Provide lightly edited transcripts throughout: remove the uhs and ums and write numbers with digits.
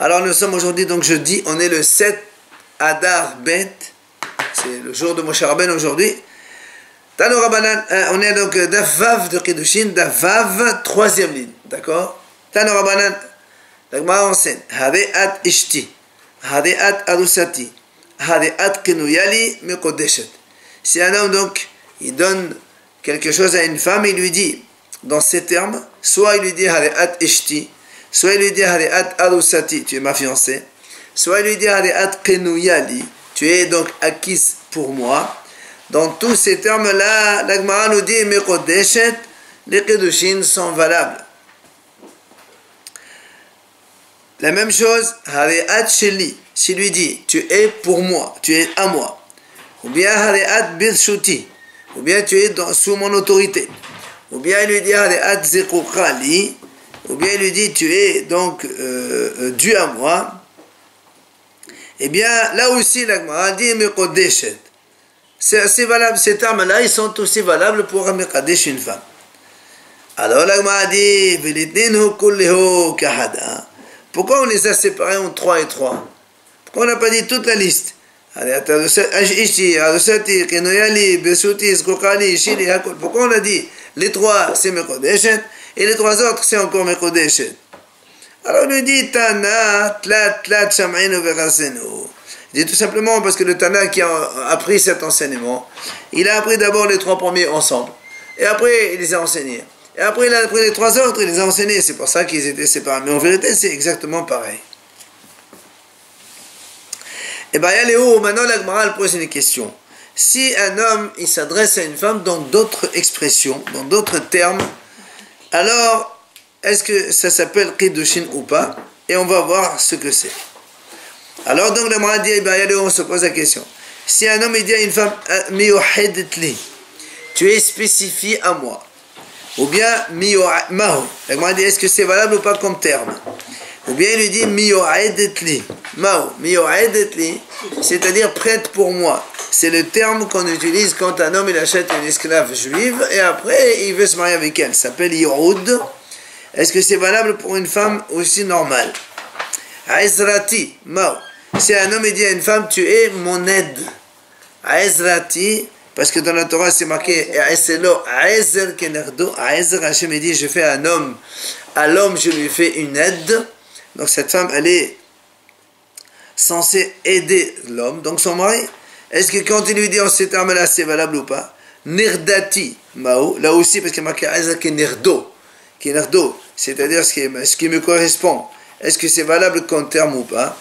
Alors nous sommes aujourd'hui donc jeudi, on est le 7 Adar Bet, c'est le jour de Moshe Rabbeinu aujourd'hui. Tano Rabbanan, on est donc Davav de Kiddushin, Davav, troisième ligne, d'accord? Tano Rabbanan, la Gemara enseigne, Hadeat Ishti, Hadeat Arusati, Hadeat Kenuyali Mekodeshet. Si un homme donc, il donne quelque chose à une femme, il lui dit, dans ces termes, soit il lui dit Hadeat Ishti, soit il lui dit Hadeat Arusati, tu es ma fiancée, soit il lui dit Hadeat Kenuyali, tu es donc acquise pour moi. Dans tous ces termes-là, la Gemara nous dit Mekodeshet, les Kiddushin sont valables. La même chose, Hadeat Sheli, s'il lui dit tu es pour moi, tu es à moi, ou bien Hadeat Birshuti, ou bien tu es sous mon autorité, ou bien il lui dit Hadeat Zekukali, ou bien il lui dit tu es donc dû à moi, eh bien là aussi la Gemara dit Mekodeshet. C'est assez valable, ces termes-là, ils sont aussi valables pour Mekadesh une femme. Alors la Gemara dit Velitninu kullihu kahada. Pourquoi on les a séparés en 3 et 3? Pourquoi on n'a pas dit toute la liste? Pourquoi on a dit les 3 c'est Mekodeshet et les 3 autres c'est encore Mekodeshet? Alors on nous dit Tana, Tlat, Tlat, Sham'inu Verasenu. Il dit tout simplement parce que le Tana qui a appris cet enseignement, il a appris d'abord les 3 premiers ensemble, et après il les a enseignés. Et après il a appris les 3 autres, il les a enseignés. C'est pour ça qu'ils étaient séparés. Mais en vérité, c'est exactement pareil. Et bien, Yaléo, maintenant la Gemara pose une question. Si un homme, il s'adresse à une femme dans d'autres expressions, dans d'autres termes, alors, est-ce que ça s'appelle Kiddushin ou pas? Et on va voir ce que c'est. Alors, donc, la Gemara dit, Yaléo, on se pose la question. Si un homme, il dit à une femme, Miyohedetli, tu es spécifié à moi. Ou bien Maho. La Gemara dit est-ce que c'est valable ou pas comme terme? Ou bien il lui dit Miyo'edetli. Maho. Miyo'edetli, c'est-à-dire prête pour moi. C'est le terme qu'on utilise quand un homme il achète une esclave juive et après il veut se marier avec elle. Ça s'appelle Youd. Est-ce que c'est valable pour une femme aussi normale? Aizrati. Maho. Si un homme il dit à une femme tu es mon aide. Aizrati. Parce que dans la Torah, c'est marqué Aezer Kenerdo. Aezer, Hachem dit je fais un homme. À l'homme, je lui fais une aide. Donc cette femme, elle est censée aider l'homme, donc son mari. Est-ce que quand il lui dit en ces termes-là, c'est valable ou pas? Nirdati, Mao. Là aussi, parce qu'il y a marqué Aezer Kenerdo. Kenerdo, c'est-à-dire ce qui me correspond. Est-ce que c'est valable comme terme ou pas?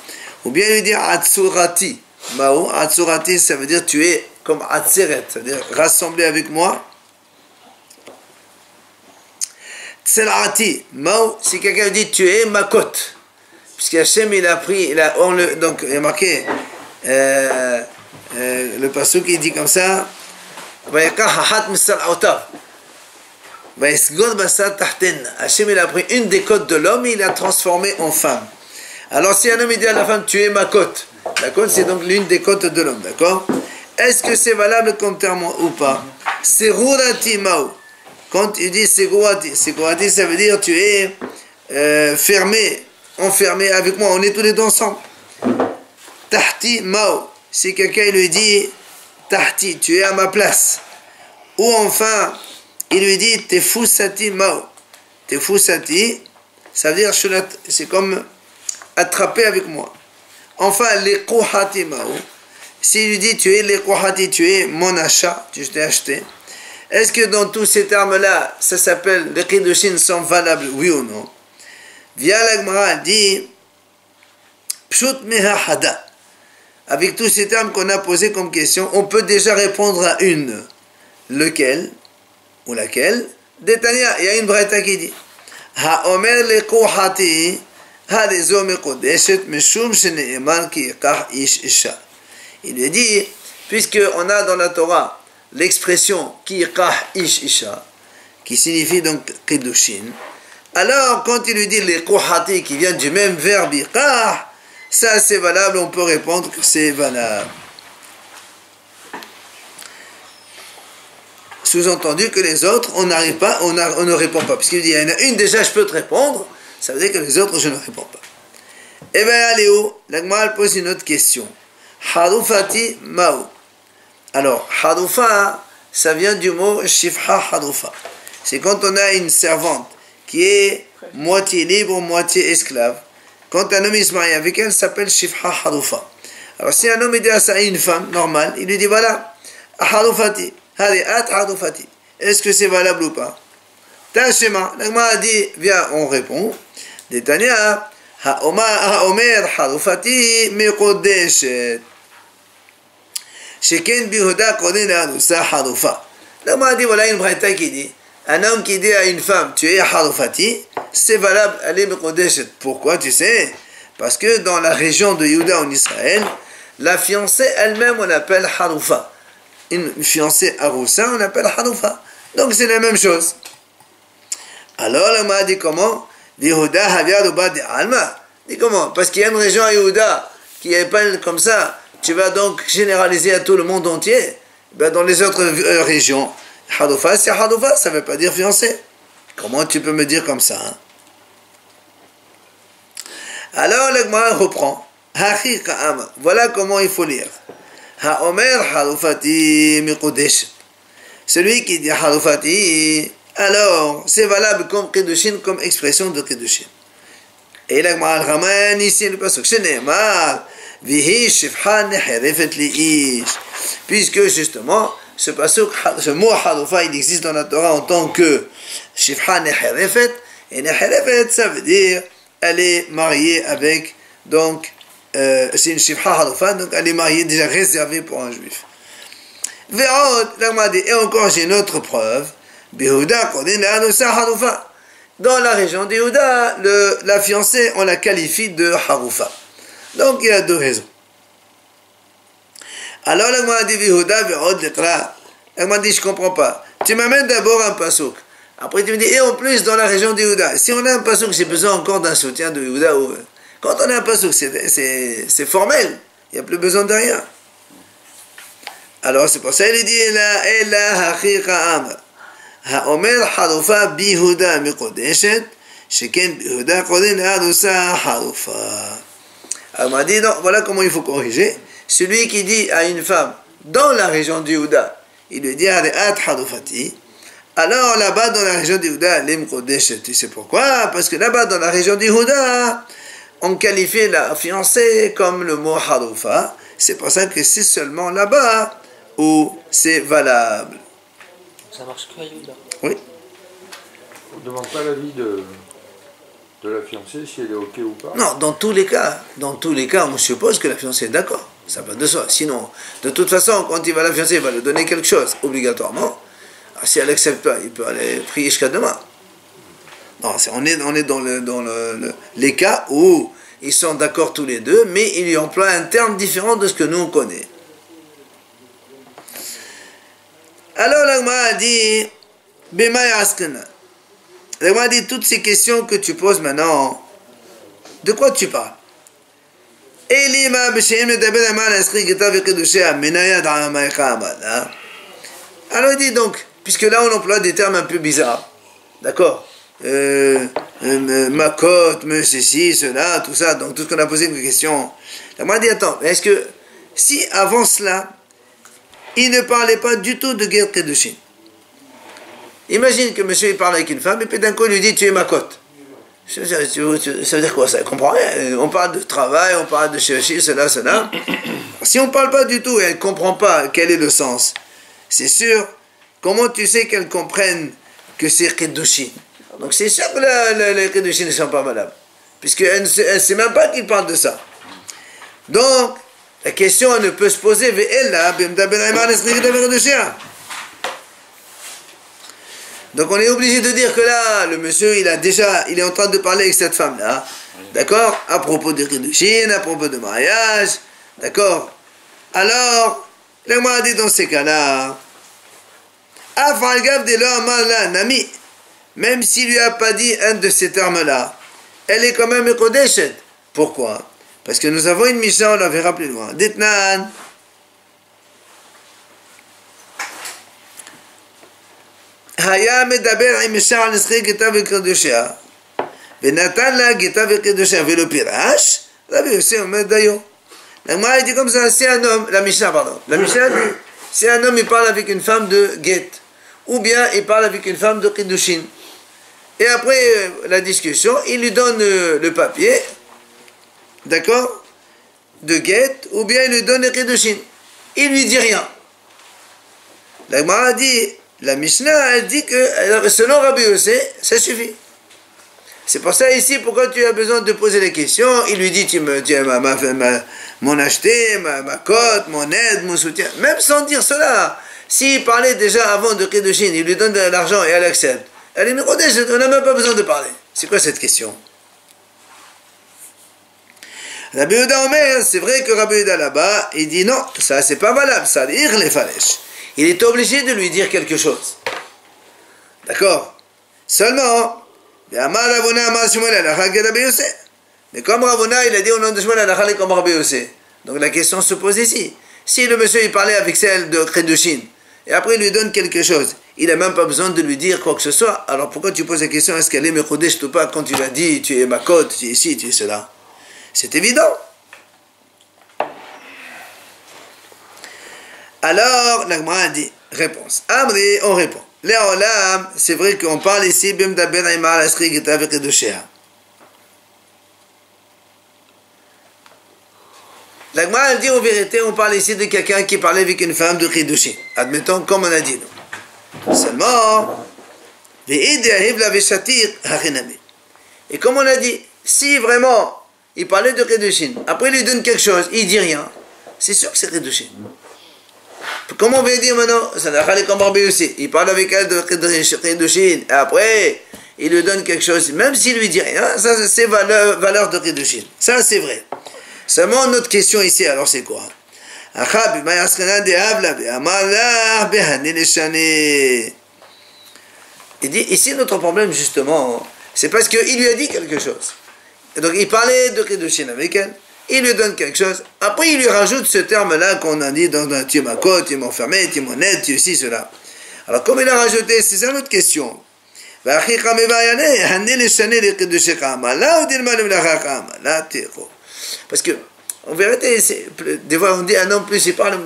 Ou bien lui dire Atsurati, Mao. Atsurati, ça veut dire tu es comme Atzeret, c'est-à-dire rassembler avec moi. Tselati, Mao, si quelqu'un dit tu es ma côte, puisque Hachem il a pris, donc il y a marqué le pasuk qui dit comme ça, Hachem il a pris une des côtes de l'homme et il l'a transformée en femme. Alors si un homme il dit à la femme tu es ma côte, la côte c'est donc l'une des côtes de l'homme, d'accord? Est-ce que c'est valable comme terme ou pas? Segurati Mao. Quand il dit Segurati, Segurati ça veut dire tu es fermé, enfermé avec moi, on est tous les deux ensemble. Tahti Mao. Si quelqu'un lui dit Tahti, tu es à ma place. Ou enfin, il lui dit Tefusati Mao. Tefusati, ça veut dire c'est comme attraper avec moi. Enfin, les Kohati Mao. S'il lui dit tu es les Kohati, tu es mon achat, je t'ai acheté, est-ce que dans tous ces termes-là, ça s'appelle les Kiddushin sont valables, oui ou non? Via la Gemara dit Pshut meha hada. Avec tous ces termes qu'on a posés comme question, on peut déjà répondre à une. Lequel ou laquelle? Détania, il y a une braïta qui dit Ha-omer le Kohati, ha-lezo mekodeshet meshum shene'eman ki yekach ish isha. Il lui dit, puisqu'on a dans la Torah l'expression ki yekach ish isha, qui signifie donc Kiddushin, alors quand il lui dit les kohati qui viennent du même verbe yekach, ça c'est valable, on peut répondre que c'est valable. Sous-entendu que les autres, on n'arrive pas, on ne répond pas. Puisqu'il dit, il y en a une déjà, je peux te répondre, ça veut dire que les autres, je ne réponds pas. Eh bien, allez où? L'Agma pose une autre question. Harufati ma'u. Alors, harufa, ça vient du mot shifha harufa. C'est quand on a une servante qui est moitié libre, moitié esclave. Quand un homme il se marie avec elle, ça s'appelle shifha harufa. Alors, si un homme dit à ça à une femme normale, il lui dit voilà, harufati, allez, at harufati. Est-ce que c'est valable ou pas? T'as un schéma. L'Agma a dit, viens, on répond. Détania, ha'omer harufati miqodeshet. Sheken bihuda koden anusa harufa. L'Agma a dit, voilà une braïta qui dit, un homme qui dit à une femme, tu es harufati, c'est valable, elle est miqodeshet. Pourquoi, tu sais? Parce que dans la région de Yehuda en Israël, la fiancée elle-même, on l'appelle harufa. Une fiancée aroussa, on l'appelle harufa. Donc c'est la même chose. Alors, l'Agma a dit comment? Yehuda haviaruba de alma. Dit comment? Parce qu'il y a une région à Yehuda qui est pas comme ça. Tu vas donc généraliser à tout le monde entier. Ben, dans les autres régions, harufa, c'est harufa, ça ne veut pas dire fiancé. Comment tu peux me dire comme ça, hein? Alors, l'Agma reprend. Voilà comment il faut lire. Ha'omer harufati miqodesh. Celui qui dit harufati, alors c'est valable comme kedushin, comme expression de kedushin. Et l'Agma ramène ici le pasuk shenemar vihi shifha neherefet liish. Puisque justement, ce pasuk, ce mot harufa, il existe dans la Torah en tant que shifha neherefet. Et neherefet, ça veut dire elle est mariée avec, donc, c'est une shifha harufa, donc elle est mariée déjà réservée pour un juif. Et encore j'ai une autre preuve. Dans la région de Yehuda, la fiancée, on la qualifie de harufa. Donc il y a deux raisons. Alors l'Agma dit l'Agma dit je comprends pas. Tu m'amènes d'abord un pasuk. Après tu me dis et en plus dans la région de Yehuda. Si on a un pasuk, j'ai besoin encore d'un soutien de Yehuda. Quand on a un pasuk, c'est formel. Il n'y a plus besoin de rien. Alors c'est pour ça qu'il dit Ela haqiqa amr. Ha'omer harufa bihuda miqodeshet. Sheken bihuda koden harusa harufa. Alors on m'a dit non, voilà comment il faut corriger. Celui qui dit à une femme dans la région du Yehuda, il lui dit Areat harufati. Alors là-bas dans la région du Yehuda, l'imqodeshet. Tu sais pourquoi? Parce que là-bas dans la région du Yehuda, on qualifie la fiancée comme le mot harufa. C'est pour ça que c'est seulement là-bas où c'est valable. Ça marche que à Yehuda. Oui. On ne demande pas l'avis de la fiancée si elle est OK ou pas? Non, dans tous les cas, on suppose que la fiancée est d'accord. Ça va de soi. Sinon, de toute façon, quand il va la fiancée, il va lui donner quelque chose, obligatoirement. Alors, si elle n'accepte pas, il peut aller prier jusqu'à demain. Non, on est dans les cas où ils sont d'accord tous les deux, mais ils lui emploient un terme différent de ce que nous on connaît. Alors l'Agma a dit, l'Agma a dit toutes ces questions que tu poses maintenant, de quoi tu parles? Alors il dit donc, puisque là on emploie des termes un peu bizarres, d'accord? Ma cote, me ceci, cela, tout ça, donc tout ce qu'on a posé une question. L'Agma dit attends, est-ce que si avant cela, il ne parlait pas du tout de guerre kedushin. Imagine que monsieur il parle avec une femme et puis d'un coup il lui dit tu es ma cote. Ça veut dire quoi ça? Il comprend rien. On parle de travail, on parle de chercher, cela. Si on ne parle pas du tout et elle ne comprend pas quel est le sens, c'est sûr, comment tu sais qu'elle comprenne que c'est kedushin? Donc c'est sûr que les kedushin ne sont pas valables. Puisqu'elle ne sait même pas qu'il parle de ça. Donc, la question elle ne peut se poser. Donc on est obligé de dire que là, le monsieur, il est en train de parler avec cette femme-là. D'accord? À propos de Kiddushin, à propos de mariage. D'accord? Alors, l'Agma a dit dans ces cas-là, même s'il lui a pas dit un de ces termes-là, elle est quand même Kodeshet. Pourquoi? Parce que nous avons une mission, on la verra plus loin. Ditnan. היה מדבר עם אישה על נשכי גיטה וקדושיה ונתן לה גיטה וקדושיה ולא פירש Rabbi Yossi Omer Dayo. La Gemara dit comme ça, c'est un homme, la Mishnah dit, c'est un homme, il parle avec une femme de Get, ou bien il parle avec une femme de Kiddushin. Et après la discussion, il lui donne le papier, d'accord, de Get, ou bien il lui donne le Kiddushin. Il lui dit rien. La Gemara dit, la Mishnah, elle dit que selon Rabbi Yossi, ça suffit. C'est pour ça ici, pourquoi tu as besoin de poser les questions. Il lui dit, tu me dis mon acheté, ma cote, mon aide, mon soutien. Même sans dire cela, s'il parlait déjà avant de Kiddushin, il lui donne de l'argent et elle accepte. Elle est mérodée, on n'a même pas besoin de parler. C'est quoi cette question? Rabbi Yehuda Omer, c'est vrai que Rabbi Yehuda là-bas, il dit non, ça c'est pas valable, ça dire les falèches. Il est obligé de lui dire quelque chose. D'accord? Seulement, mais comme Ravuna, il a dit au nom de Shmuel, comme Rabbi Yossi. Donc la question se pose ici. Si le monsieur il parlait avec celle de Kiddushin, et après il lui donne quelque chose, il n'a même pas besoin de lui dire quoi que ce soit, alors pourquoi tu poses la question, est-ce qu'elle est Mechodesh ou pas, quand tu lui as dit, tu es ma côte, tu es ici, tu es cela? C'est évident. Alors, la Gemara dit, réponse. Amri, on répond. Léolam, c'est vrai qu'on parle ici, Bimdaber Aïmar, Asri, Gita, avec Kedushea. La Gemara dit en vérité, on parle ici de quelqu'un qui parlait avec une femme de Kiddushin. Admettons, comme on a dit nous. Seulement, et comme on a dit, si vraiment il parlait de Kiddushin, après il lui donne quelque chose, il dit rien, c'est sûr que c'est Kiddushin. Comment on va dire maintenant, il parle avec elle de Kiddushin, et après il lui donne quelque chose, même s'il lui dit rien, ça c'est valeur de Kiddushin. Ça c'est vrai. Seulement notre question ici, alors c'est quoi? Il dit, ici notre problème justement, c'est parce qu'il lui a dit quelque chose. Et donc il parlait de Kiddushin avec elle, il lui donne quelque chose, après il lui rajoute ce terme-là qu'on a dit dans tu es ma côte, tu es mon fermé, tu es mon aide, tu es ci, cela. Alors comme il a rajouté, c'est ça notre question. Parce que, en vérité, des fois on dit un homme plus il parle,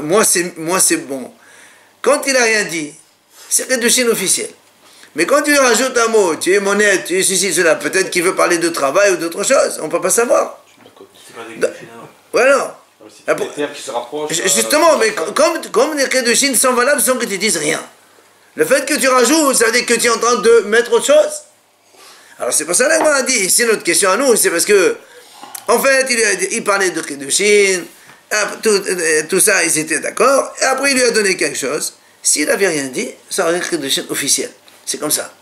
moi c'est bon. Quand il n'a rien dit, c'est Kiddushin officiel. Mais quand tu lui rajoutes un mot, tu es mon aide, tu es ceci, cela, peut-être qu'il veut parler de travail ou d'autre chose, on ne peut pas savoir. Voilà. Justement, mais comme les Kiddushin sont valables sans que tu dises rien. Le fait que tu rajoutes, ça veut dire que tu es en train de mettre autre chose. Alors c'est pour ça qu'on a dit, ici notre question à nous, c'est parce que, en fait, il parlait de Kiddushin, tout ça, ils étaient d'accord, et après il lui a donné quelque chose. S'il n'avait rien dit, ça aurait été Kiddushin officiel. C'est comme ça.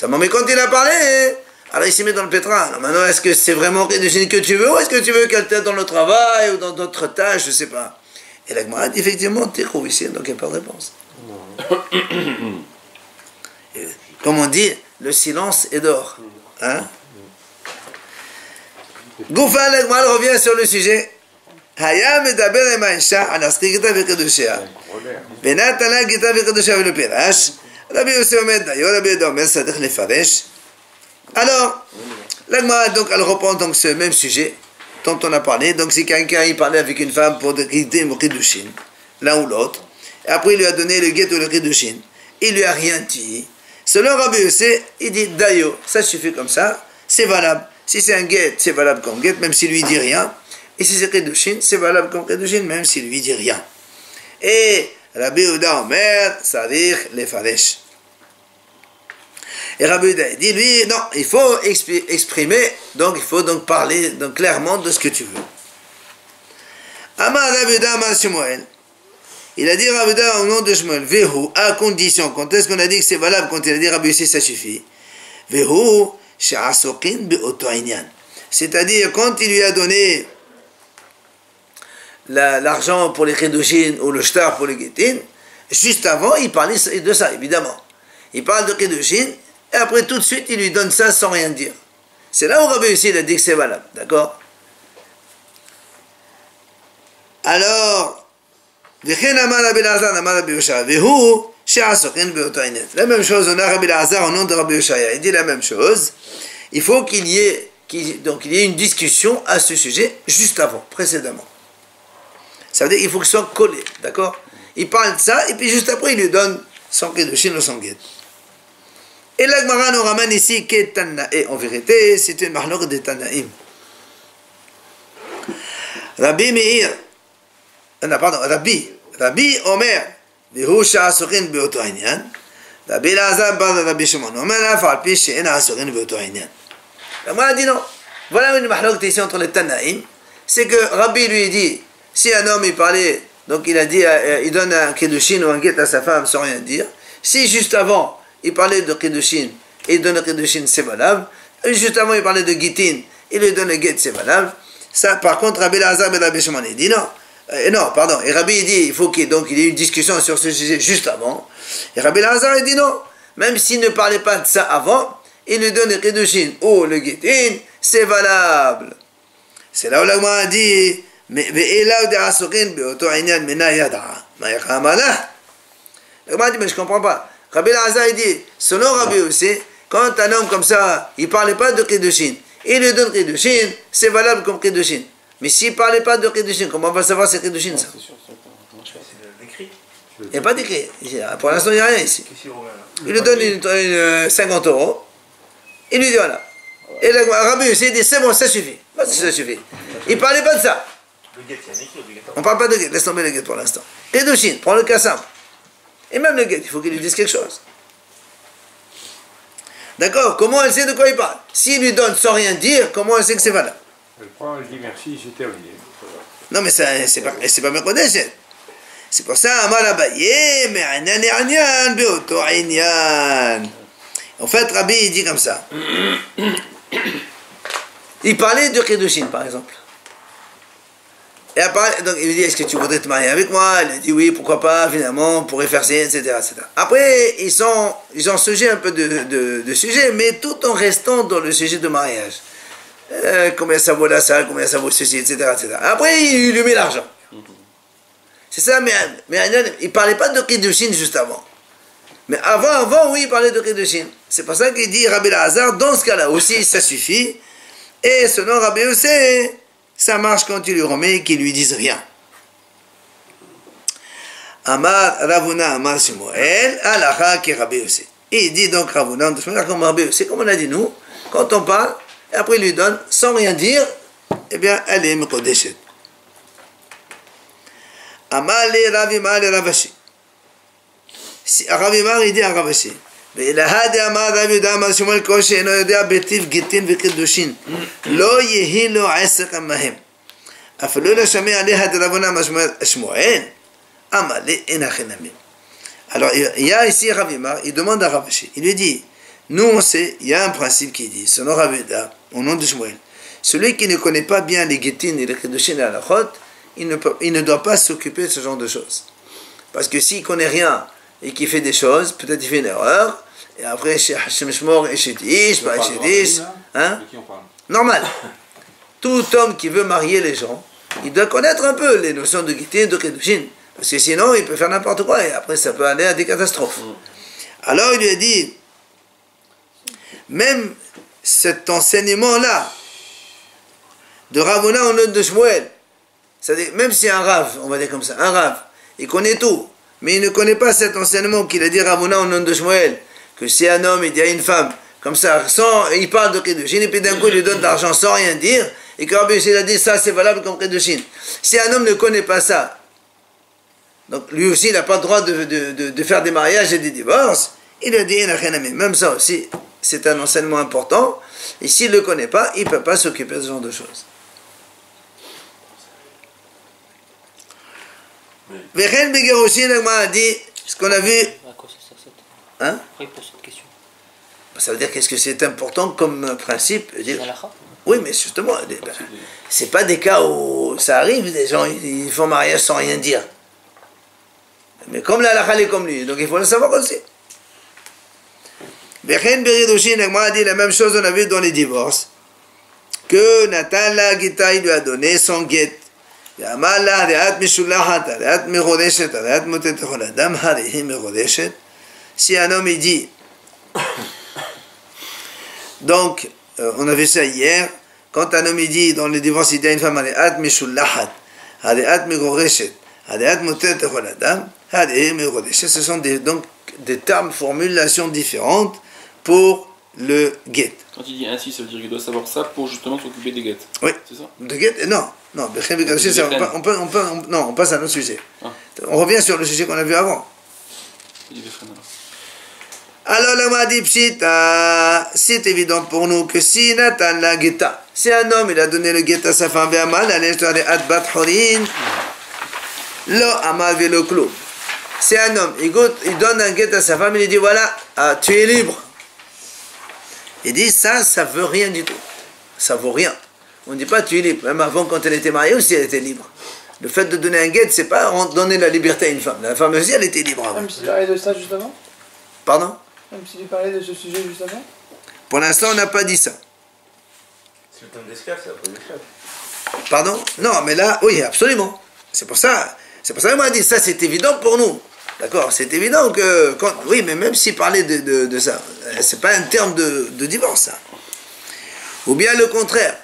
Mais quand il a parlé, alors il s'est mis dans le pétrin. Maintenant, est-ce que c'est vraiment Kiddushin que tu veux, ou est-ce que tu veux qu'elle t'aide dans le travail, ou dans d'autres tâches, je ne sais pas. Et la Gemara dit, effectivement, t'es ici, donc il n'y a pas de réponse. Comme on dit, le silence est d'or. Hein? Goufa, la Gemara revient sur le sujet. Haya medaber ema isha al asri gita v'kedushea. Venatala gita v'kedushea v'le pirash. Rabbi Yossi Omer Dayo, Rabbi Yehuda Omer Sadech Lefaresh. Alors, la Gemara donc elle reprend donc ce même sujet dont on a parlé. Donc si quelqu'un il parlait avec une femme pour quitter le Kiddushin, l'un ou l'autre, et après il lui a donné le guet ou le Kiddushin, il lui a rien dit. Selon Rabbi Yossi, il dit Dayo, ça suffit comme ça, c'est valable. Si c'est un guet, c'est valable comme guet, même s'il lui dit rien. Et si c'est Kiddushin, c'est valable comme Kiddushin, même s'il lui dit rien. Et Rabbi Yehuda Omer Sadech Lefaresh. Et Rabbi Yehuda dit, lui, non, il faut exprimer, donc il faut donc parler donc, clairement de ce que tu veux. Amar Rabbi Yehuda Amar Shmuel. Il a dit Rabbi Yehuda au nom de Shmuel, Vehu, à condition, quand est-ce qu'on a dit que c'est valable, quand il a dit Rabbi Yossi, ça suffit. Vehu, she'asokin be'oto inyan. C'est-à-dire, quand il lui a donné l'argent pour les Kiddushin ou le shtar pour les Gittin, juste avant, il parlait de ça, évidemment. Il parle de Kiddushin, et après, tout de suite, il lui donne ça sans rien dire. C'est là où Rabbi Yossi a dit que c'est valable, d'accord? Alors, la même chose, on a Rabbi Elazar au nom de Rabbi Yoshaya. Il dit la même chose. Il faut qu'il y ait donc il y a une discussion à ce sujet juste avant, précédemment. Ça veut dire qu'il faut que ce soit collé, d'accord? Il parle de ça, et puis juste après, il lui donne son Kiddushin ou son Get. Et la Gemara nous ramène ici Ketana. Et en vérité, c'est une mahlok de Tanaïm. Rabbi Meir, Rabbi Omer, והוא שהעסוקים באותו העניין, רבי אלעזר בא לרבי שמעון, אומר אף על פי שאין העסוקים באותו העניין. L'Agmara dit non. Voilà une mahlok ici entre les Tanaïm, c'est que Rabbi lui dit, si un homme il parlait, donc il a dit, il donne un Kiddushin ou un Get à sa femme sans rien dire, si juste avant il parlait de Kiddushin et il donne le Kiddushin, c'est valable, et juste avant il parlait de Gitin, il lui donne le Get, c'est valable. Ça, par contre, Rabbi Elazar ben Rabbi Shimon, il dit non. Non, pardon. Et Rabbi il dit, il faut qu'il y ait une discussion sur ce sujet juste avant. Et Rabbi Elazar il dit non. Même s'il ne parlait pas de ça avant, il lui donne le Kiddushin ou le Gitin, c'est valable. C'est là où l'Agmara dit, l'Agmara dit, mais je ne comprends pas. Rabbi Elazar il dit, selon Rabbi aussi, quand un homme comme ça, il ne parlait pas de Kiddushin, il lui donne Kiddushin, c'est valable comme Kiddushin. Mais s'il ne parlait pas de Kiddushin, comment on va savoir c'est Kiddushin ça? Il n'y a pas d'écrit. Pour l'instant, il n'y a rien ici. Il lui donne 50 €. Il lui dit voilà. Et le Rabbi aussi dit c'est bon, ça suffit. Ça suffit. Il ne parlait pas de ça. On ne parle pas de Get, laisse tomber le Get pour l'instant. Kiddushin, prends le cas simple. Et même le Get, il faut qu'il lui dise quelque chose. D'accord? Comment elle sait de quoi il parle? S'il lui donne sans rien dire, comment elle sait que c'est valable? Elle prend, elle dit merci, c'est terminé. Non, mais c'est pas Mekodesh. C'est pour ça, Amar Abaye, mais Anyan et Anyan, Beoto Anyan. En fait, Rabbi, il dit comme ça. Il parlait de Kiddushin, par exemple. Et après, donc, il lui dit, est-ce que tu voudrais te marier avec moi? Il a dit oui, pourquoi pas, finalement, on pourrait faire ça, etc., etc. Après, ils ont sujet un peu de sujet, mais tout en restant dans le sujet de mariage. Combien ça vaut la salle, combien ça vaut ceci, etc., etc. Après, il lui met l'argent. C'est ça, mais il ne parlait pas de Kiddushin juste avant. Mais avant, oui, il parlait de Kiddushin. C'est pour ça qu'il dit Rabbi Elazar, dans ce cas-là aussi, ça suffit. Et selon Rabbi Yossé, ça marche quand tu lui remets et qu'il ne lui dise rien. Amar Ravuna Amar Shmuel, Alacha ki Rabbi Yossé. Et il dit donc Ravuna, comme Rabbi Yossé, comme on a dit nous, quand on parle, et après il lui donne, sans rien dire, eh bien, elle est Mekodeshet. Amar le Ravimar le Ravashi. Si Ravimar il dit à Ravashi, ולהד אמר רב יהודה אמר שמואל כל שאינו יודע בטיב גיטין וקידושין לא יהי לו 10 עמהם אפילו לא שומע עליה דרבנן אמר שמואל אמר לי אין החינמים. Alors il y a ici Rav Yamar, il demande à Ravashi, il lui dit, nous on sait, il y a un principe qui dit, selon Rav Yehuda, au nom de Shmuel, celui qui ne connaît pas bien les guitines et les kiddushin et la halachot, il ne doit pas s'occuper de ce genre de choses. Parce que s'il ne connaît rien et qu'il fait des choses, peut-être il fait une erreur, et après, chez Hashem Shmor et chez Tish, pas chez Tish, hein? Normal. Tout homme qui veut marier les gens, il doit connaître un peu les notions de guitine et de kiddushin. Parce que sinon, il peut faire n'importe quoi, et après, ça peut aller à des catastrophes. Alors, il lui a dit, même cet enseignement-là, de Ravuna au nom de Shmuel, c'est-à-dire, même si un Rav, on va dire comme ça, un Rav, il connaît tout, mais il ne connaît pas cet enseignement qu'il a dit Ravuna au nom de Shmuel, que si un homme il dit à une femme, comme ça, il parle de Kiddushin, et puis d'un coup il lui donne de l'argent sans rien dire, et que Rabbi Yossé a dit ça c'est valable comme Kiddushin. Si un homme ne connaît pas ça, donc lui aussi il n'a pas le droit de faire des mariages et des divorces, il a dit même ça aussi, c'est un enseignement important, et s'il ne le connaît pas, il ne peut pas s'occuper de ce genre de choses. Vechen Begerushin, l'Agmara a dit, ce qu'on a vu. À quoi ça sert cette... Hein? Pourquoi il pose cette question? Ça veut dire qu'est-ce que c'est important comme principe? C'est halakha? Oui, mais justement, c'est pas des cas où ça arrive, des gens ils font mariage sans rien dire. Mais comme la halakha est comme lui, donc il faut le savoir aussi. Vechen Begerushin, l'Agmara a dit la même chose on a vu dans les divorces. Que Nathan la Gita il lui a donné son guet. ואמר לה, הריאת משולחת, הריאת מחודשת, הריאת מוטט לכל אדם, הרי היא מחודשת. Si un homme il dit, donc, on a vu ça hier, quand un homme il dit dans le divorce, il dit à une femme, Hadeat mishullahat, Hadeat migoreshet, Hadeat motet echol Hadeat migoreshet, ce sont donc des termes, formulations différentes pour le guet. Quand il dit ainsi, ça veut dire qu'il doit savoir ça pour justement s'occuper des guettes. Oui. C'est ça? De guet, non. Non, on passe à un autre sujet. Ah. On revient sur le sujet qu'on a vu avant. Alors le Mahdi Pshita, c'est évident pour nous que si Nathan la guetta, si un homme il a donné le guet à sa femme, c'est un homme, il donne un guet à sa femme, il dit voilà, tu es libre. Il dit ça veut rien du tout. Ça vaut rien. On ne dit pas tu es libre. Même avant, quand elle était mariée aussi, elle était libre. Le fait de donner un guet, c'est pas donner la liberté à une femme. La femme aussi, elle était libre avant. Même si tu parlais de ça juste avant? Pardon? Même si tu parlais de ce sujet juste avant? Pour l'instant, on n'a pas dit ça. C'est le terme d'esclave, c'est la première esclave. Pardon? Non, mais là, oui, absolument. C'est pour ça qu'on m'a dit ça, c'est évident pour nous. D'accord? C'est évident que... oui, mais même s'il parlait de ça, c'est pas un terme de divorce, ça. Ou bien le contraire.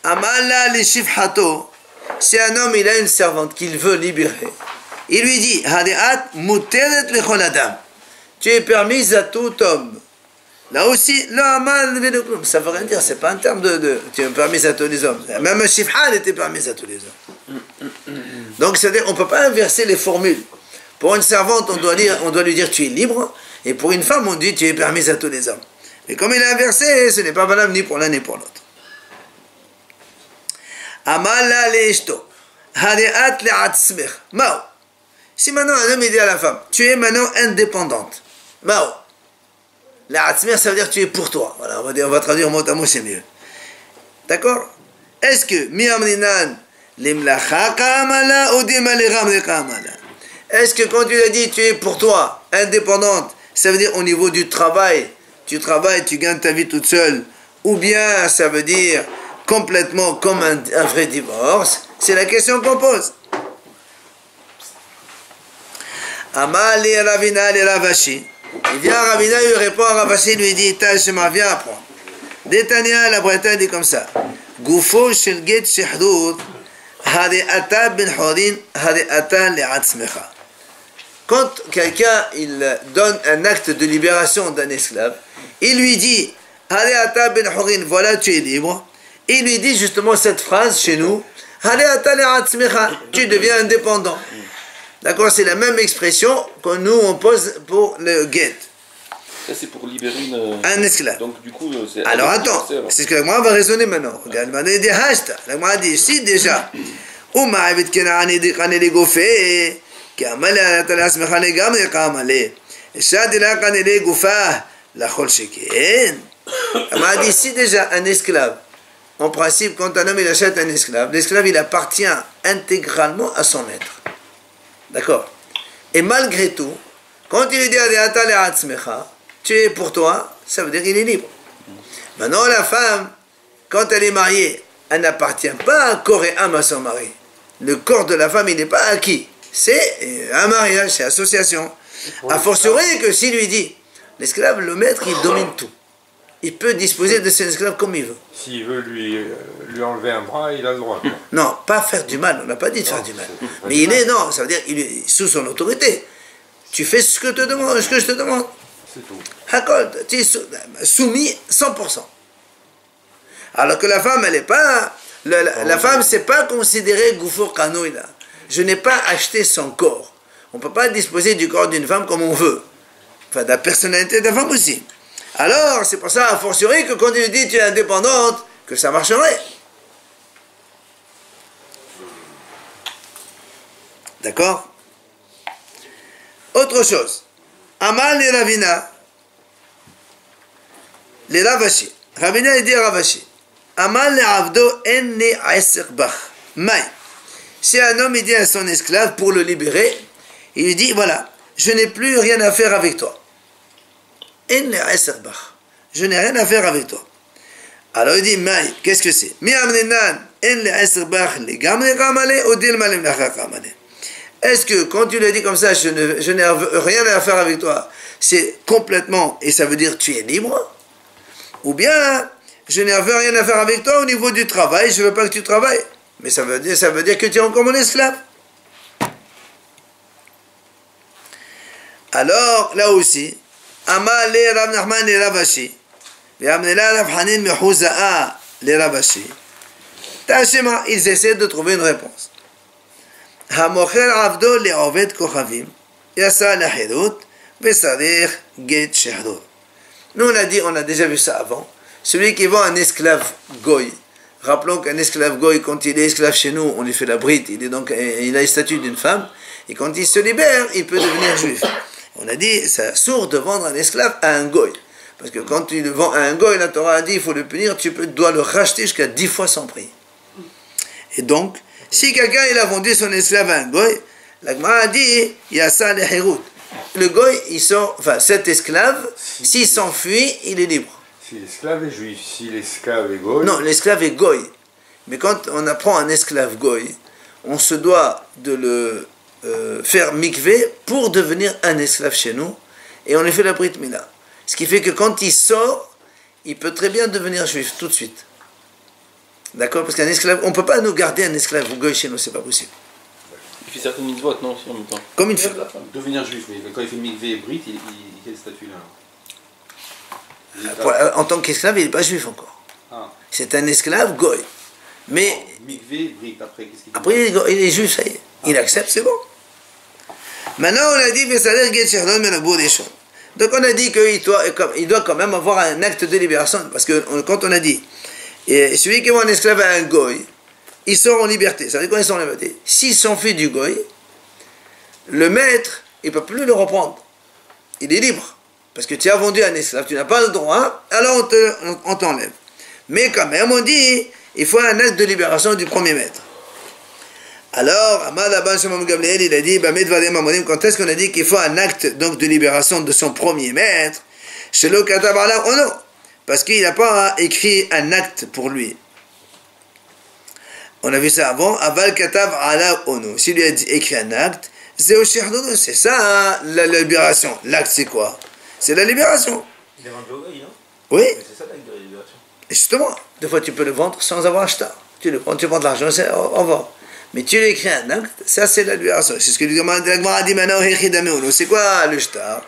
Amala li shifhato, si un homme il a une servante qu'il veut libérer, il lui dit Hadeat muteret lechol adam, tu es permise à tout homme. Là aussi, ça veut rien dire, c'est pas un terme de tu es permise à tous les hommes. Même un shifha était permise à tous les hommes. Donc c'est-à-dire on peut pas inverser les formules. Pour une servante, on doit lui dire tu es libre, et pour une femme on dit tu es permise à tous les hommes. Mais comme il est inversé, ce n'est pas valable ni pour l'un ni pour l'autre. Amala leishto, hadeat le'atzmech. Mao. Si maintenant un homme dit à la femme, tu es maintenant indépendante. Mao. Le'atzmech, ça veut dire tu es pour toi. Voilà, on va traduire mot à mot, c'est mieux. D'accord? Est-ce que mi amrinan limlacha kamala ou dimaliram kamala? Est-ce que quand tu as dit tu es pour toi, indépendante, ça veut dire au niveau du travail, tu travailles, tu gagnes ta vie toute seule, ou bien ça veut dire complètement comme un vrai divorce? C'est la question qu'on pose. Amali Ravina le Ravashi. Il vient à Ravina, il répond à Ravashi, lui dit Tashma, viens apprendre. Détania, la Bretagne dit comme ça. Goufo shel get shehdud, hade ata ben horin, hade ata le'atzmecha. Quand quelqu'un il donne un acte de libération d'un esclave, il lui dit hade ata ben horin, voilà tu es libre. Il lui dit justement cette phrase chez nous, tu deviens indépendant. D'accord, c'est la même expression que nous on pose pour le guet. Ça c'est pour libérer un esclave. Donc du coup c'est... Alors attends, c'est ce que la Gemara va raisonner maintenant. Regarde, la Gemara dit si déjà, si déjà un esclave, en principe, quand un homme il achète un esclave, l'esclave il appartient intégralement à son maître. D'accord? Et malgré tout, quand il lui dit tu es pour toi, ça veut dire qu'il est libre. Maintenant, la femme, quand elle est mariée, elle n'appartient pas corps et âme à son mari. Le corps de la femme, il n'est pas acquis. C'est un mariage, c'est association. A fortiori que s'il lui dit, l'esclave, le maître, il domine tout. Il peut disposer de ses esclaves comme il veut. S'il veut lui enlever un bras, il a le droit. Non, pas faire du mal, on n'a pas dit de faire du mal. Mais il est, non, ça veut dire qu'il est sous son autorité. Tu fais ce que je te demande. C'est tout. Tu es soumis 100%. Alors que la femme, elle n'est pas... La femme, c'est pas considéré Goufour Kanouïla. Je n'ai pas acheté son corps. On ne peut pas disposer du corps d'une femme comme on veut. Enfin, de la personnalité de la femme aussi. Alors, c'est pour ça, a fortiori, que quand il dit tu es indépendante, que ça marcherait. D'accord? Autre chose. Amal les Ravina, les Ravashi. Ravina, il dit à Ravashi. Amal les Avdo en ne aisirbach. Maï. Si un homme, il dit à son esclave pour le libérer, il lui dit, voilà, je n'ai plus rien à faire avec toi. Je n'ai rien à faire avec toi. Alors il dit, Maï, qu'est-ce que c'est? Est-ce que quand tu le dis comme ça, je n'ai rien à faire avec toi, c'est complètement, et ça veut dire tu es libre? Ou bien, je n'ai rien à faire avec toi au niveau du travail, je ne veux pas que tu travailles. Mais ça veut dire que tu es encore mon esclave. Alors, là aussi, Ama le Rav Nachman le Rav Ashi, Ve'amnela Rav Hanin Mehuza'a le Rav Ashi. Tashema, ils essaient de trouver une réponse. Hamocher Avdo le Oved Kochavim, Yasa la Hirut, Vesarich Get Shehrut. Nous on a déjà vu ça avant. Celui qui vend un esclave goy. Rappelons qu'un esclave goy, quand il est esclave chez nous, on lui fait la bride, il a le statut d'une femme, et quand il se libère, il peut devenir juif. On a dit, c'est sourd de vendre un esclave à un goy. Parce que quand tu le vends à un goy, la Torah a dit, il faut le punir, tu dois le racheter jusqu'à 10 fois son prix. Et donc, si quelqu'un il a vendu son esclave à un goy, la Gemara a dit, il y a ça les hérut. Le goy, il sort, enfin cet esclave, s'il s'enfuit, il est libre. Si l'esclave est juif, si l'esclave est goy. Non, l'esclave est goy. Mais quand on apprend un esclave goy, on se doit de le faire mikvé pour devenir un esclave chez nous, et on lui fait la brit mila. Ce qui fait que quand il sort, il peut très bien devenir juif tout de suite. D'accord? Parce qu'un esclave, on ne peut pas nous garder un esclave goy chez nous, c'est pas possible. Il fait certaines mitzvot, non, aussi en même temps. Comme une femme. Devenir juif, mais quand il fait mikvé et brit, quel statut là? En tant qu'esclave, il n'est pas juif encore. Ah. C'est un esclave goy. Mais Mikvé, brit, après, qu'est-ce qu'il dit? après, il est juif, ça y est. Il accepte, c'est bon. Maintenant, on a dit, donc on a dit qu'il doit quand même avoir un acte de libération. Parce que quand on a dit, et celui qui est un esclave à un goy, il sort en liberté. Ça veut dire quoi, il sort en liberté? S'il s'enfuit du goy, le maître, il ne peut plus le reprendre. Il est libre. Parce que tu as vendu un esclave, tu n'as pas le droit, alors on t'enlève. Mais quand même, on dit, il faut un acte de libération du premier maître. Alors, Ahmad Abban Shimon Gamliel, il a dit, quand est-ce qu'on a dit qu'il faut un acte donc, de libération de son premier maître? Chez le Katabala, oh non, parce qu'il n'a pas écrit un acte pour lui. On a vu ça avant, Aval Katab Ala Ono. S'il lui a écrit un acte, c'est ça la libération. L'acte, c'est quoi? C'est la libération. Il est vendu au goy, non? Oui. Mais c'est ça l'acte de la libération. Et justement, des fois tu peux le vendre sans avoir acheté. Tu le prends, tu vends de l'argent, c'est au revoir. Mais tu lui écris un acte, ça c'est la libération. C'est ce que la Gemara a dit maintenant, c'est quoi le shtar?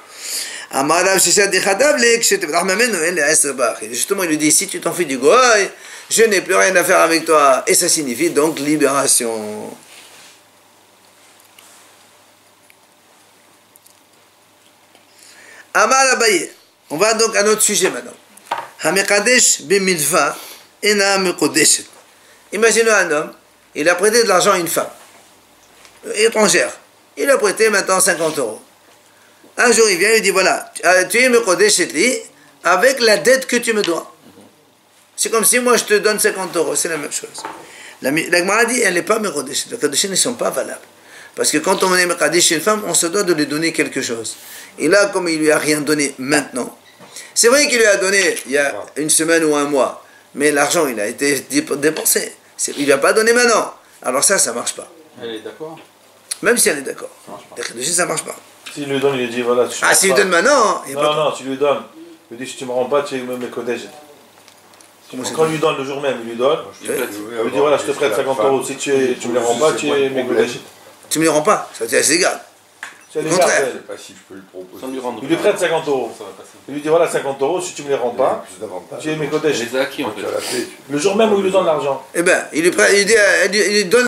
Justement, il lui dit, si tu t'en fais du goy, je n'ai plus rien à faire avec toi. Et ça signifie donc libération. Amar Abaye. On va donc à notre sujet maintenant. Hamekadesh bimidva ena mekodeshet. Imaginez un homme, il a prêté de l'argent à une femme étrangère. Il a prêté maintenant 50 €. Un jour, il vient et il dit, voilà, tu es mekodeshet li avec la dette que tu me dois. C'est comme si moi je te donne 50 €, c'est la même chose. La Gemara dit, elle n'est pas mekodeshet. Les kodeshim ne sont pas valables. Parce que quand on est mekodesh chez une femme, on se doit de lui donner quelque chose. Et là, comme il lui a rien donné maintenant, c'est vrai qu'il lui a donné il y a une semaine ou un mois, mais l'argent il a été dépensé. Il ne lui a pas donné maintenant. Alors ça ne marche pas. Elle est d'accord? Même si elle est d'accord. Ça ne marche pas. S'il lui donne, il lui dit voilà. S'il lui donne maintenant, il n'y a pas. Non, tu lui donnes. Il lui dit si tu ne me rends pas, tu es mes kodej. Quand il lui donne le jour même, il lui donne. Il lui dit voilà, je te prête 50 €. Si tu ne me les rends pas, tu es mes kodej. Tu ne me les rends pas, c'est égal. C'est Je sais pas si je peux le proposer. Il lui prête 50 €. Il lui dit voilà 50 €, si tu ne me les rends pas, tu es mes kodej. Je les ai acquis en fait. Le jour même où il lui donne l'argent. Eh bien, il lui donne.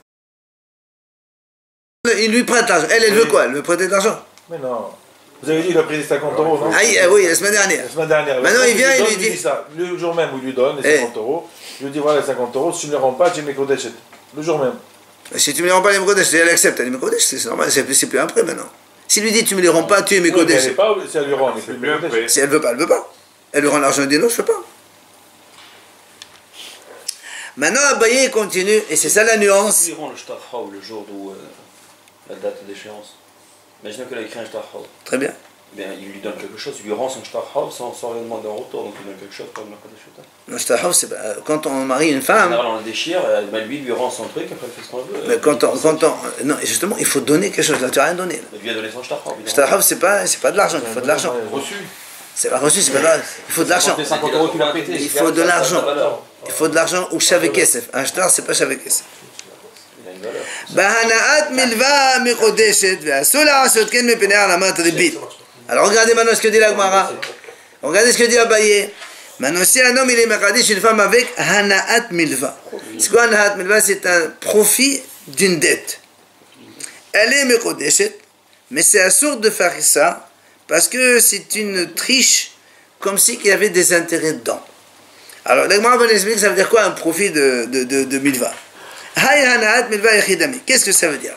Il lui prête l'argent. Elle veut quoi? Elle veut prêter de l'argent. Mais non. Vous avez dit qu'il a pris 50 €, non? Oui, la semaine dernière. La semaine dernière. Maintenant, il vient et il lui dit ça. Le jour même où il lui donne les 50 €, je lui dis voilà les 50 €, si tu ne me les rends pas, tu es mes kodej. Le jour même. Si tu ne me les rends pas les Mekodesh, elle accepte, elle est Mekodesh, c'est normal, c'est plus un prêt maintenant. S'il lui dit tu ne me les rends pas, tu es Mekodesh. Si elle lui rend, elle est plus si elle ne veut pas, elle ne veut pas. Elle lui rend l'argent et dit non, je ne fais pas. Maintenant, Abaye continue, et c'est ça la nuance. Il rend le shtarhau le jour où la date d'échéance. Imaginons qu'elle a écrit un shtarhau. Très bien. Bien, il lui donne quelque chose, il lui rend son shtarhau sans rien demander en retour, donc il donne quelque chose comme la Kodeshut. Le shtarhau, c'est quand on marie une femme. En général, on le déchire, lui rend son truc, après elle fait ce qu'on veut. Mais non, justement, il faut donner quelque chose. Là, tu n'as rien donné. Il lui a donné son shtarhau. Shtarhau, c'est pas de l'argent, il faut de l'argent. Reçu. C'est pas reçu, c'est pas grave. Il faut de l'argent. Les 50 euros qu'il a prêté. Il faut de l'argent. Il faut de l'argent ou Shavek Kesef. Un shtar, c'est pas Shavek Kesef. Bahana'at milva mikodeshet ve'asul la'asot ken mepnei alamat ribit. Alors regardez maintenant ce que dit la Gemara. Regardez ce que dit Abaye. Maintenant, si un homme il est mekadesh une femme avec hana'at milva. C'est quoi hana'at milva? C'est un profit d'une dette. Elle est mekodeshet, mais c'est assourd de faire ça parce que c'est une triche comme si il y avait des intérêts dedans. Alors, la Gemara va nous expliquer ça veut dire quoi un profit de milva. Qu'est-ce que ça veut dire?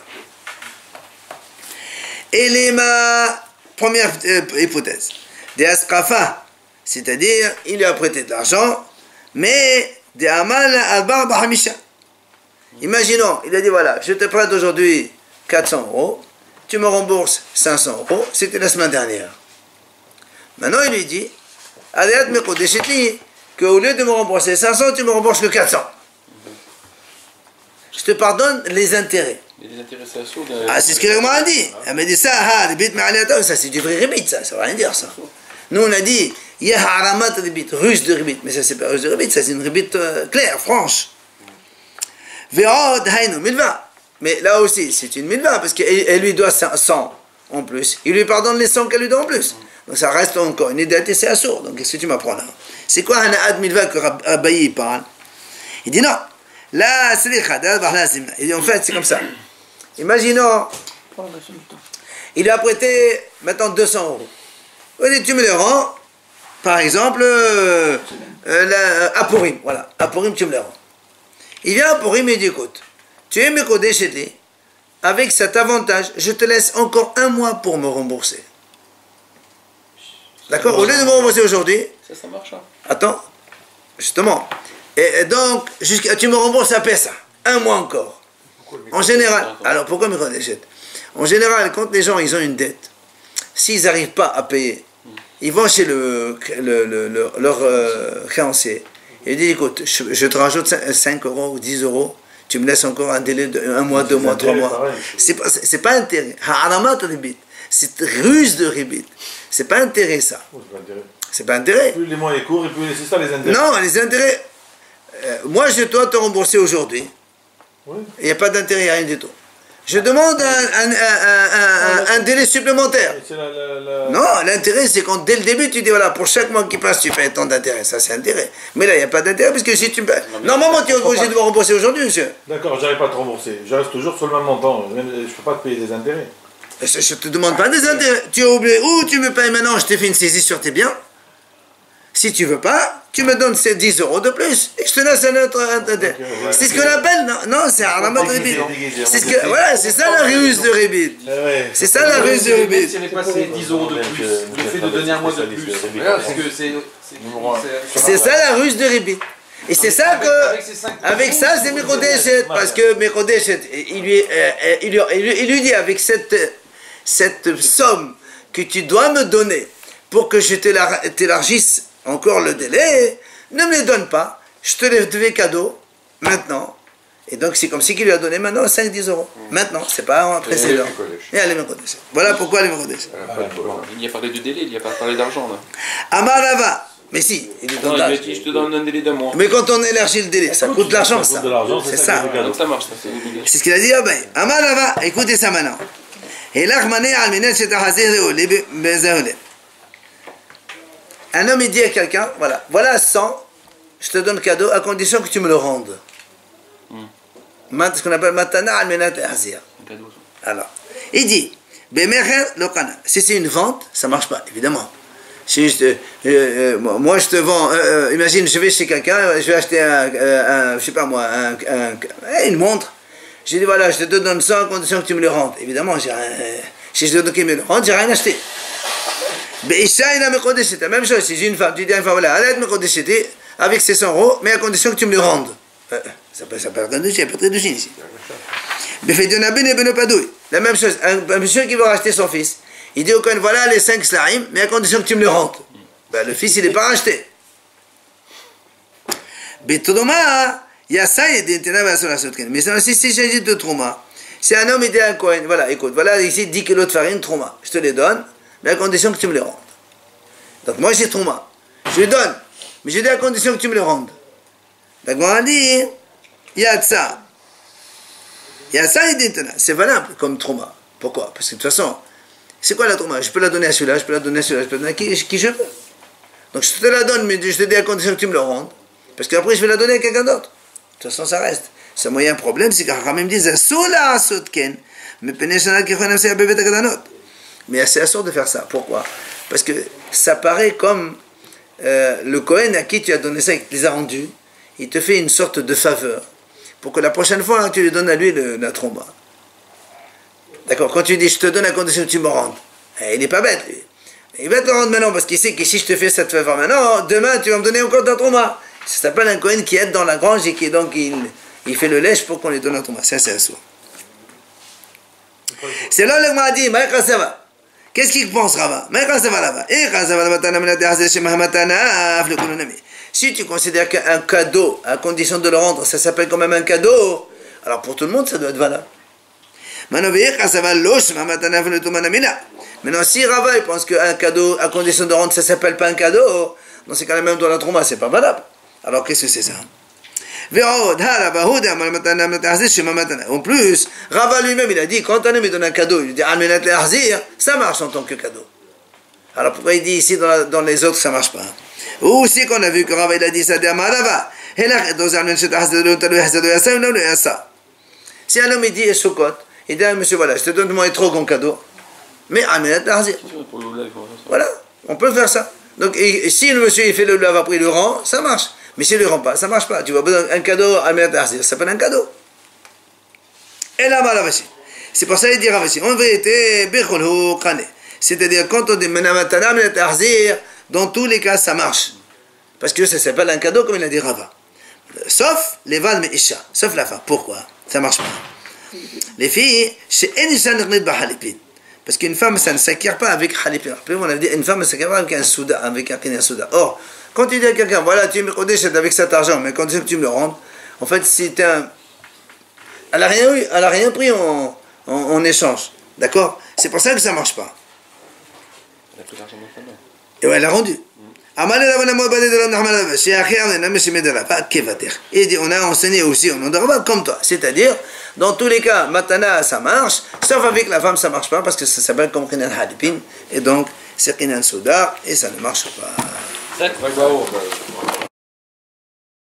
Et ma première hypothèse. Des asqafa, c'est-à-dire, il lui a prêté de l'argent, mais des amal al-bar bahamisha. Imaginons, il a dit voilà, je te prête aujourd'hui 400 euros, tu me rembourses 500 euros, c'était la semaine dernière. Maintenant, il lui dit, qu'au lieu de me rembourser 500, tu me rembourses que 400. Je te pardonne les intérêts. Les intérêts, c'est assaut. Ah, c'est ce que le Gemara a dit. Elle m'a dit ça, ça c'est du vrai ribit, ça veut rien dire ça. Nous on a dit, il y a haramat ribit, ruse de ribit, mais ça c'est pas ruse de ribit, ça c'est une ribit claire, franche. Ve'od haynu milva. Mais là aussi, c'est une milva, parce qu'elle lui doit 100 en plus. Il lui pardonne les 100 qu'elle lui doit en plus. Donc ça reste encore une idée, c'est assourd. Donc qu'est-ce que tu m'apprends là? C'est quoi un ad milva que Abaye parle? Il dit non. Là, c'est les khadal, il dit en fait, c'est comme ça. Imaginons, il lui a prêté maintenant 200 euros. Il dit, tu me les rends, par exemple, à Purim. Voilà, à Purim, tu me les rends. Il vient à Purim et il dit, écoute, tu es mécodé chez lui, avec cet avantage, je te laisse encore 1 mois pour me rembourser. D'accord? Au lieu de me rembourser aujourd'hui, ça marche. Hein. Attends, justement. Et donc, tu me rembourses à Pessah, 1 mois encore. En général, alors pourquoi me redéchète? En général, quand les gens ils ont une dette, s'ils n'arrivent pas à payer, ils vont chez leur créancier et ils disent écoute, je te rajoute 5 euros ou 10 euros, tu me laisses encore un délai de 1 mois, 2 mois, 3 mois. C'est pas intérêt. C'est ruse de ribit. C'est pas intérêt ça. C'est pas intérêt. Plus les mois est court et plus c'est ça les intérêts. Non, les intérêts. Moi, je dois te rembourser aujourd'hui. Oui. Il n'y a pas d'intérêt, il n'y a rien du tout. Je demande un délai supplémentaire. Non, l'intérêt, c'est quand dès le début, tu dis, voilà, pour chaque mois qui passe, tu fais tant d'intérêt. Ça, c'est intérêt. Mais là, il n'y a pas d'intérêt, parce que si tu me payes... Normalement, tu es obligé de me rembourser aujourd'hui, monsieur. D'accord, je n'arrive pas à te rembourser. Je reste toujours sur le même montant. Je ne peux pas te payer des intérêts. Je ne te demande pas des intérêts. Tu es obligé, ou tu me payes maintenant, je te fais une saisie sur tes biens. Si tu veux pas, tu me donnes ces 10 euros de plus et je te laisse un autre intérêt. C'est ce qu'on appelle, non, c'est haramat ribit. Voilà, c'est ça la ruse de ribit. C'est ça la ruse de ribit. Si elle est passée 10 euros de plus, le fait de donner 1 mois de plus, c'est c'est ça la ruse de ribit. Et c'est ça que, avec ça, c'est Mekodeshet, parce que Mekodeshet, il lui dit avec cette somme que tu dois me donner pour que je t'élargisse encore le délai, ne me les donne pas, je te les fais cadeau, maintenant. Et donc c'est comme si qu'il lui a donné maintenant 5-10 euros. Maintenant, c'est pas un précédent. Et elle est Mekodeshet. Voilà pourquoi elle est Mekodeshet. Il n'y a pas parlé du délai, il n'y a pas parlé d'argent là. Amarava. Mais si, il non, il a dit je te donne un délai d'1 mois. Mais quand on élargit le délai, ça coûte de l'argent, ça. C'est ça. Donc ça marche, ça. C'est ce qu'il a dit, Amarava. Écoutez ça maintenant. Et l'achmané al-minel chet un homme il dit à quelqu'un, voilà 100, je te donne cadeau à condition que tu me le rendes. Ce qu'on appelle matana al-menat hazir. Alors, il dit, si c'est une vente, ça ne marche pas, évidemment. Si moi je te vends, imagine, je vais chez quelqu'un, je vais acheter je sais pas moi, une montre. J'ai dit voilà, je te donne ça à condition que tu me le rendes. Évidemment, si je te donne qu'il me le rende, j'ai rien acheté. La même chose, si j'ai une femme, tu dis à une femme, voilà, elle est mekodeshet avec ses 100 euros, mais à condition que tu me le rendes. Ça peut être un il n'y a pas de traduction ici. La même chose, un monsieur qui va racheter son fils, il dit au Kohen, voilà les 5 slaim, mais à condition que tu me le rendes. Le fils, il n'est pas racheté. Mais si il s'agit de trauma, si un homme dit à un Kohen, voilà, écoute, voilà ici 10 kilos de farine, trauma, je te les donne, mais à condition que tu me les rendes. Donc moi j'ai Trouma. Je lui donne. Mais j'ai dit à condition que tu me le rendes. La Gemara dit, il y a ça. Il y a ça et dit, c'est valable comme Trouma. Pourquoi? Parce que de toute façon, c'est quoi la Trouma? Je peux la donner à celui-là, je peux la donner à celui-là, je peux la donner à qui je veux. Donc je te la donne, mais je te dis à condition que tu me le rendes. Parce qu'après je vais la donner à quelqu'un d'autre. De toute façon, ça reste. C'est un moyen problème, c'est quand même disent, mais c'est assurd de faire ça. Pourquoi? Parce que ça paraît comme le Kohen à qui tu as donné ça et qui les a rendus, il te fait une sorte de faveur pour que la prochaine fois tu lui donnes à lui la tromba. D'accord? Quand tu dis je te donne à condition que tu me rendes, il n'est pas bête lui. Il va te le rendre maintenant parce qu'il sait que si je te fais cette faveur maintenant, demain tu vas me donner encore ta tromba. Ça s'appelle un Kohen qui aide dans la grange et qui donc il fait le lèche pour qu'on lui donne la tromba. Ça c'est assurd. C'est là le m'a dit, qu'est-ce qu'il pense Rava? Si tu considères qu'un cadeau, à condition de le rendre, ça s'appelle quand même un cadeau, alors pour tout le monde ça doit être valable. Maintenant si Rava il pense qu'un cadeau, à condition de rendre, ça s'appelle pas un cadeau, dans ces cas-là même dans la Trouma, c'est pas valable. Alors qu'est-ce que c'est ça? En plus, Rava lui-même il a dit, quand un homme donne un cadeau, il lui dit ça marche en tant que cadeau. Alors pourquoi il dit ici dans les autres ça marche pas? Ou aussi qu'on a vu que Rava il a dit ça à Rava. Si un homme il dit Sukkot, il dit à monsieur voilà, je te donne mon étrog en cadeau, mais voilà, on peut faire ça. Donc si le monsieur il fait le lave après il le rend, ça marche. Mais s'il ne le rend pas, ça ne marche pas. Tu vois, un cadeau à ça s'appelle un cadeau. Et là, c'est pour ça qu'il dit Ravasi. En vérité, c'est-à-dire quand on dit dans tous les cas, ça marche. Parce que ça s'appelle un cadeau, comme il a dit Rava. Sauf les Val Isha, sauf la femme. Pourquoi? Ça ne marche pas. Les filles, c'est parce qu'une femme, ça ne s'acquiert pas avec Halipin. On a dit une femme, ça ne s'acquiert pas avec un souda, avec un souda. Or, quand tu dis à quelqu'un, voilà, tu me Kodesh avec cet argent, mais quand tu sais que tu me le rends, en fait, c'est un. Elle n'a rien eu, elle n'a rien pris en échange. D'accord? C'est pour ça que ça ne marche pas. Elle a pris l'argent de la femme. Et ouais, elle l'a rendu. Et dit, on a enseigné aussi au nom de Rava comme toi. C'est-à-dire, dans tous les cas, Matana, ça marche, sauf avec la femme, ça ne marche pas, parce que ça s'appelle comme Kinan Halipin, et donc, c'est Kinan Soda, et ça ne marche pas. D'accord.